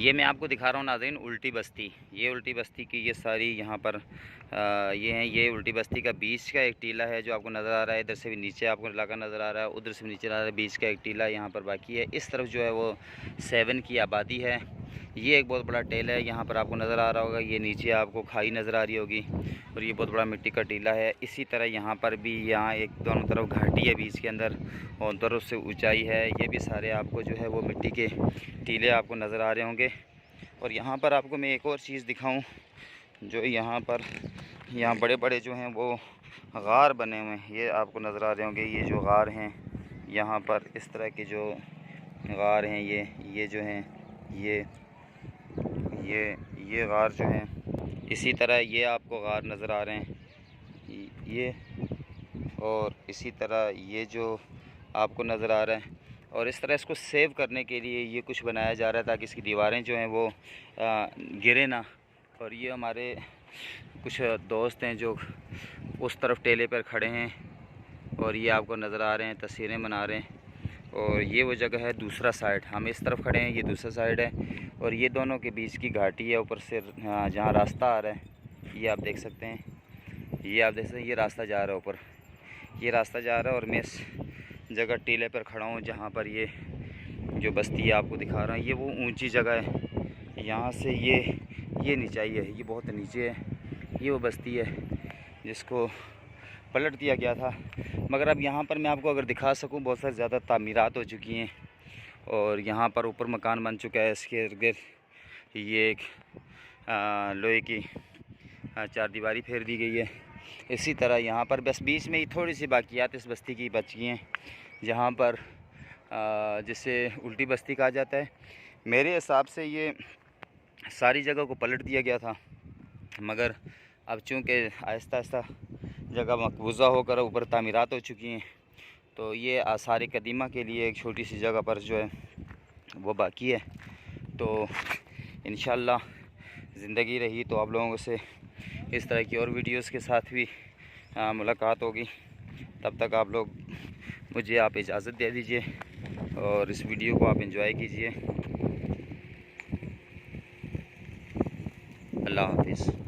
ये मैं आपको दिखा रहा हूँ नाज़रीन, उल्टी बस्ती। ये उल्टी बस्ती की ये सारी यहाँ पर ये हैं। ये उल्टी बस्ती का बीच का एक टीला है जो आपको नज़र आ रहा है। इधर से भी नीचे आपको इलाका नज़र आ रहा है, उधर से भी नीचे आ रहा है। बीच का एक टीला यहाँ पर बाकी है। इस तरफ जो है वो 7 की आबादी है। ये एक बहुत बड़ा टेल है, यहाँ पर आपको नज़र आ रहा होगा। ये नीचे आपको खाई नज़र आ रही होगी और ये बहुत बड़ा मिट्टी का टीला है। इसी तरह यहाँ पर भी यहाँ एक दोनों तरफ घाटी है बीच के अंदर और तरफ से ऊंचाई है। ये भी सारे आपको जो है वो मिट्टी के टीले आपको नज़र आ रहे होंगे। और यहाँ पर आपको मैं एक और चीज़ दिखाऊं, जो यहाँ पर यहाँ बड़े बड़े जो हैं वो गार बने हुए हैं, ये आपको नज़र आ रहे होंगे। ये जो गार हैं यहाँ पर इस तरह के जो गार हैं, ये जो हैं ये गार जो हैं, इसी तरह ये आपको गार नज़र आ रहे हैं ये, और इसी तरह ये जो आपको नज़र आ रहा है। और इस तरह इसको सेव करने के लिए ये कुछ बनाया जा रहा है ताकि इसकी दीवारें जो हैं वो गिरे ना। और ये हमारे कुछ दोस्त हैं जो उस तरफ टेले पर खड़े हैं और ये आपको नज़र आ रहे हैं, तस्वीरें बना रहे हैं। और ये वो जगह है दूसरा साइड, हम इस तरफ खड़े हैं, ये दूसरा साइड है। और ये दोनों के बीच की घाटी है, ऊपर से जहाँ रास्ता आ रहा है ये आप देख सकते हैं। ये आप देख सकते हैं, ये रास्ता जा रहा है ऊपर, ये रास्ता जा रहा है। और मैं इस जगह टीले पर खड़ा हूँ जहाँ पर ये जो बस्ती है आपको दिखा रहा हूँ। ये वो ऊंची जगह है, यहाँ से ये नीचाई है, ये बहुत नीचे है। ये वो बस्ती है जिसको पलट दिया गया था। मगर अब यहाँ पर मैं आपको अगर दिखा सकूँ, बहुत सारी ज़्यादा तामीरात हो चुकी हैं और यहाँ पर ऊपर मकान बन चुका है। इसके इर्द गिर्द ये एक लोहे की चारदीवारी फेर दी गई है। इसी तरह यहाँ पर बस बीच में ही थोड़ी सी बाकियात इस बस्ती की बच गई हैं, जहाँ पर जिसे उल्टी बस्ती कहा जाता है। मेरे हिसाब से ये सारी जगह को पलट दिया गया था, मगर अब चूँकि आहिस्ता आहिस्ता जगह मकबूजा होकर ऊपर तामीरात हो चुकी हैं, तो ये आसार कदीमा के लिए एक छोटी सी जगह पर जो है वो बाकी है। तो इंशाअल्लाह ज़िंदगी रही तो आप लोगों से इस तरह की और वीडियोस के साथ भी मुलाकात होगी। तब तक आप लोग मुझे आप इजाज़त दे दीजिए और इस वीडियो को आप एंजॉय कीजिए। अल्लाह हाफिज़।